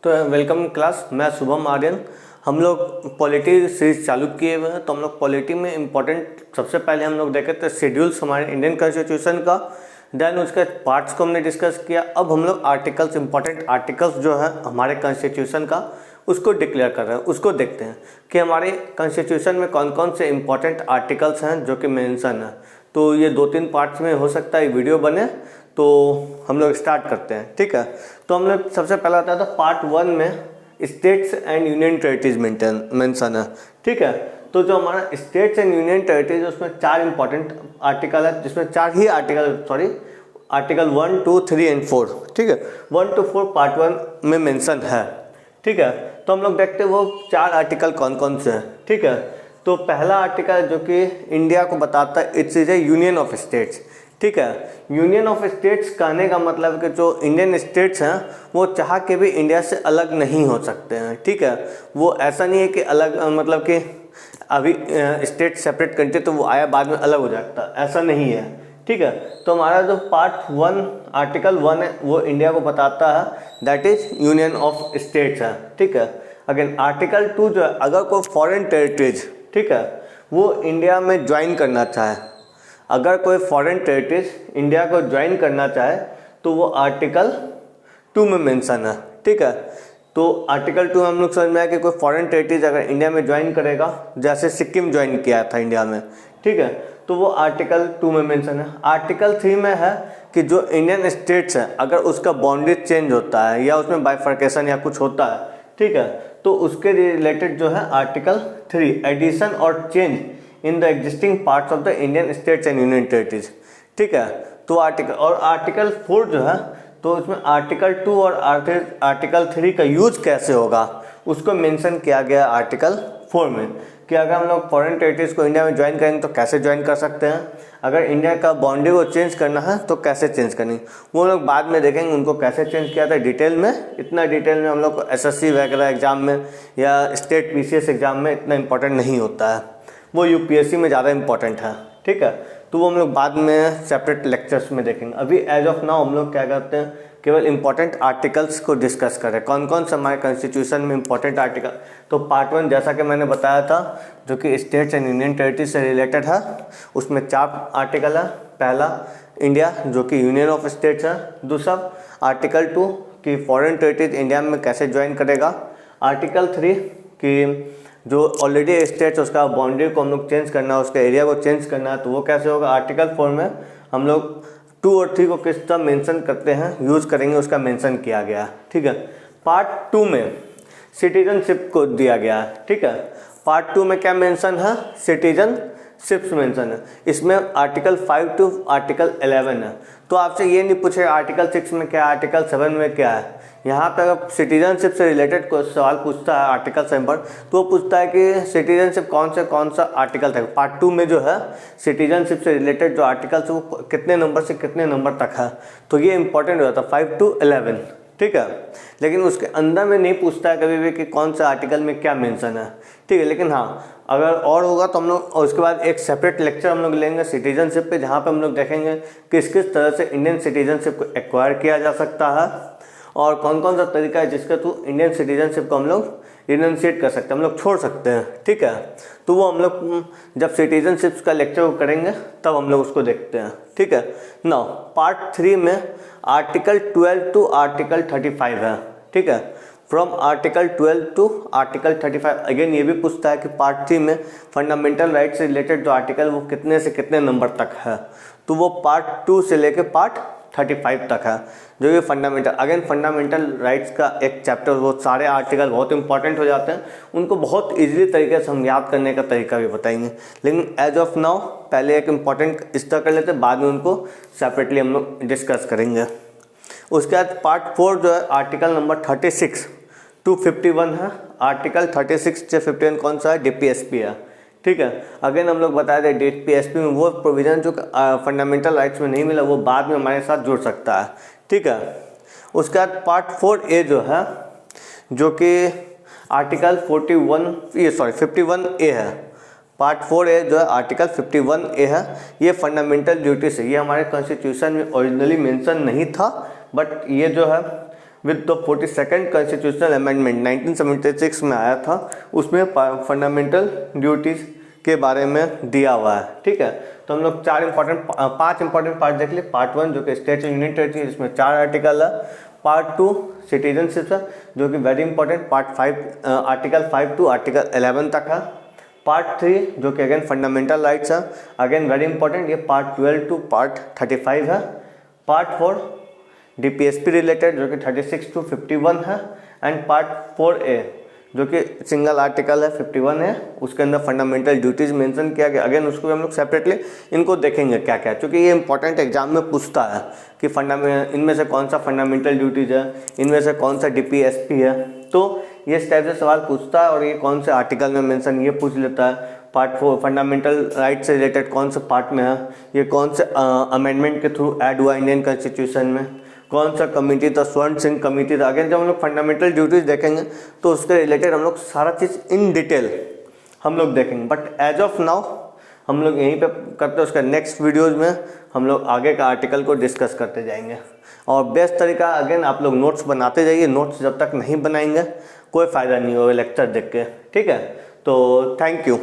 तो welcome class, मैं शुभम आर्यन। हम लोग पॉलिटी सीरीज चालू किए हुए हैं। तो हम लोग पॉलिटी में इम्पोर्टेंट सबसे पहले हम लोग देखे थे शेड्यूल्स हमारे इंडियन कॉन्स्टिट्यूशन का, देन उसके पार्ट्स को हमने डिस्कस किया। अब हम लोग आर्टिकल्स, इंपॉर्टेंट आर्टिकल्स जो है हमारे कॉन्स्टिट्यूशन का, उसको डिक्लेयर कर रहे हैं। उसको देखते हैं कि हमारे कॉन्स्टिट्यूशन में कौन कौन से इंपॉर्टेंट आर्टिकल्स हैं जो कि मेंशन है। तो ये 2-3 पार्ट्स में हो सकता है वीडियो बने, तो हम लोग स्टार्ट करते हैं। ठीक है, तो हम लोग सबसे पहला आता था पार्ट 1 में states and union territories mention है। ठीक है, तो जो हमारा स्टेट्स एंड यूनियन टेरिटरीज उसमें 4 इंपॉर्टेंट आर्टिकल है, जिसमें 4 ही आर्टिकल 1, 2, 3 एंड 4। ठीक है, 1 to 4 पार्ट 1 में मेंशन है। ठीक है, तो हम लोग देखते हैं वो 4 आर्टिकल कौन कौन से हैं। ठीक है, तो पहला आर्टिकल जो कि इंडिया को बताता है, it's is A union of states. ठीक है, यूनियन ऑफ स्टेट्स कहने का मतलब है कि जो इंडियन स्टेट्स हैं वो चाह के भी इंडिया से अलग नहीं हो सकते हैं। ठीक है, वो ऐसा नहीं है कि अलग, मतलब कि अभी स्टेट सेपरेट कंट्री तो वो आया बाद में अलग हो जाता, ऐसा नहीं है। ठीक है, तो हमारा जो पार्ट 1 आर्टिकल 1 है वो इंडिया को बताता है, that is union of states है। ठीक है, अगेन आर्टिकल 2 जो है, अगर कोई फॉरेन टेरिटरीज, ठीक है, वो इंडिया में ज्वाइन करना चाहे, अगर कोई फॉरेन टेरिटरीज इंडिया को ज्वाइन करना चाहे तो वो आर्टिकल 2 में मेंशन है। ठीक है, तो आर्टिकल 2 हम लोग समझ में आया कि कोई फॉरेन टेरिटरीज अगर इंडिया में ज्वाइन करेगा, जैसे सिक्किम ज्वाइन किया था इंडिया में, ठीक है, तो वो आर्टिकल 2 में मेंशन है। आर्टिकल 3 में है कि जो इंडियन स्टेट्स है, अगर उसका बाउंड्री चेंज होता है या उसमें बाइफर्केशन या कुछ होता है, ठीक है, तो उसके रिलेटेड जो है आर्टिकल 3 एडिशन और change in the existing parts of the Indian states and union territories. ठीक है, तो आर्टिकल 4 जो है, तो उसमें आर्टिकल 2 और आर्टिकल 3 का यूज कैसे होगा उसको मेंशन किया गया आर्टिकल 4 में, कि अगर हम लोग फॉरेन टेरिटरीज को इंडिया में ज्वाइन करेंगे तो कैसे ज्वाइन कर सकते हैं, अगर इंडिया का बाउंड्री को चेंज करना है तो कैसे चेंज करनी, वो लोग बाद में देखेंगे उनको कैसे चेंज किया था डिटेल में। इतना डिटेल में हम लोग को एसएससी वगैरह एग्जाम में या स्टेट पीसीएस एग्जाम में इतना इंपॉर्टेंट नहीं होता है, वो यूपीएससी में ज़्यादा इंपॉर्टेंट है। ठीक है, तो वो हम लोग बाद में सेपरेट लेक्चर्स में देखेंगे। अभी एज ऑफ नाउ हम लोग क्या करते हैं, केवल इंपॉर्टेंट आर्टिकल्स को डिस्कस करें, कौन कौन से हमारे कॉन्स्टिट्यूशन में इंपॉर्टेंट आर्टिकल। तो पार्ट 1 जैसा कि मैंने बताया था, जो कि स्टेट्स एंड यूनियन टेरिटरी से रिलेटेड है, उसमें 4 आर्टिकल है। पहला इंडिया जो कि यूनियन ऑफ स्टेट्स है, दूसरा आर्टिकल 2 कि फॉरेन टेरिटरीज इंडिया में कैसे ज्वाइन करेगा, आर्टिकल 3 कि जो ऑलरेडी स्टेट्स उसका बाउंड्री को हम लोग चेंज करना है, उसके एरिया को चेंज करना है, तो वो कैसे होगा। आर्टिकल 4 में हम लोग 2 और 3 को किस तरह मेंशन करते हैं, यूज़ करेंगे, उसका मेंशन किया गया है। ठीक है, पार्ट 2 में सिटीजनशिप को दिया गया है। ठीक है, पार्ट 2 में क्या मेंशन है, सिटीजनशिप्स मेंशन है। इसमें आर्टिकल 5 to आर्टिकल 11 है। तो आपसे ये नहीं पूछेगा आर्टिकल 6 में क्या है, आर्टिकल 7 में क्या है। यहाँ पे अगर सिटीजनशिप से रिलेटेड कोई सवाल पूछता है आर्टिकल 7 पर, तो वो पूछता है कि सिटीजनशिप कौन सा आर्टिकल था। पार्ट 2 में जो है सिटीजनशिप से रिलेटेड जो आर्टिकल्स वो कितने नंबर से कितने नंबर तक है, तो ये इंपॉर्टेंट हो जाता है 5 to 11। ठीक है, लेकिन उसके अंदर में नहीं पूछता है कभी भी कि कौन सा आर्टिकल में क्या मेंशन है। ठीक है, लेकिन हाँ अगर और होगा तो हम लोग, और उसके बाद एक सेपरेट लेक्चर हम लोग लेंगे सिटीजनशिप पे, जहाँ पे हम लोग देखेंगे किस किस तरह से इंडियन सिटीजनशिप को एक्वायर किया जा सकता है और कौन कौन सा तरीका है जिसके थ्रू इंडियन सिटीजनशिप को हम लोग रिनंसिएट कर सकते हैं, हम लोग छोड़ सकते हैं। ठीक है, तो वो हम लोग जब सिटीजनशिप्स का लेक्चर करेंगे तब हम लोग उसको देखते हैं। ठीक है, नाउ पार्ट 3 में आर्टिकल 12 to आर्टिकल 35 है। ठीक है, from article 12 to article 35। Again ये भी पूछता है कि पार्ट 3 में फंडामेंटल राइट से रिलेटेड जो आर्टिकल वो कितने से कितने नंबर तक है, तो वो पार्ट 2 से लेके पार्ट 35 तक है, जो ये फंडामेंटल, अगेन फंडामेंटल राइट्स का एक चैप्टर, वो सारे आर्टिकल बहुत इंपॉर्टेंट हो जाते हैं, उनको बहुत इजीली तरीके से हम याद करने का तरीका भी बताएंगे। लेकिन एज ऑफ नाउ पहले एक इंपॉर्टेंट इस तरह कर लेते हैं, बाद में उनको सेपरेटली हम लोग डिस्कस करेंगे। उसके बाद पार्ट 4 जो है आर्टिकल नंबर 36 to 51 है। आर्टिकल 36 से 51 कौन सा है, डीपीएसपी है। ठीक है, अगेन हम लोग बता दें डीपीएसपी में वो प्रोविजन जो फंडामेंटल राइट्स में नहीं मिला वो बाद में हमारे साथ जुड़ सकता है। ठीक है, उसके बाद पार्ट 4A जो है, जो कि आर्टिकल 51A है। पार्ट 4A जो है आर्टिकल 51A है, ये फंडामेंटल ड्यूटीज है। ये हमारे कॉन्स्टिट्यूशन में ओरिजिनली मेंशन नहीं था, बट ये जो है with the 42nd constitutional amendment 1976 में आया था, उसमें फंडामेंटल ड्यूटीज़ के बारे में दिया हुआ है। ठीक है, तो हम लोग पांच इंपॉर्टेंट पार्ट देख लिए। पार्ट 1 जो कि स्टेट्स एंड यूनियन टेरिटरी, जिसमें 4 आर्टिकल है। पार्ट 2 सिटीजनशिप है, जो कि very important, part 5 article 5 to article 11 तक है। पार्ट 3 जो कि अगेन फंडामेंटल राइट्स है, अगेन वेरी इंपॉर्टेंट, ये पार्ट 12 टू पार्ट 35 है। पार्ट 4 DPSP रिलेटेड, जो कि 36 टू 51 है। एंड पार्ट 4A जो कि सिंगल आर्टिकल है 51 है, उसके अंदर फंडामेंटल ड्यूटीज़ मेंशन किया गया। अगेन उसको हम लोग सेपरेटली इनको देखेंगे क्या क्या, क्योंकि ये इंपॉर्टेंट एग्जाम में पूछता है कि इनमें से कौन सा फंडामेंटल ड्यूटीज़ है, इनमें से कौन सा DPSP है। तो ये इस टाइप से सवाल पूछता है, और ये कौन से आर्टिकल में मेंशन ये पूछ लेता है। पार्ट 4 फंडामेंटल राइट से रिलेटेड कौन से पार्ट में है, ये कौन से अमेंडमेंट के थ्रू ऐड हुआ इंडियन कॉन्स्टिट्यूशन में, कौन सा कमेटी था, स्वर्ण सिंह कमेटी था। अगेन जब हम लोग फंडामेंटल ड्यूटीज़ देखेंगे तो उसके रिलेटेड हम लोग सारा चीज़ इन डिटेल हम लोग देखेंगे। बट एज ऑफ नाउ हम लोग यहीं पे करते हैं, उसका नेक्स्ट वीडियोज़ में हम लोग आगे का आर्टिकल को डिस्कस करते जाएंगे। और बेस्ट तरीका अगेन आप लोग नोट्स बनाते जाइए, नोट्स जब तक नहीं बनाएंगे कोई फ़ायदा नहीं होगा लेक्चर देख के। ठीक है, तो थैंक यू।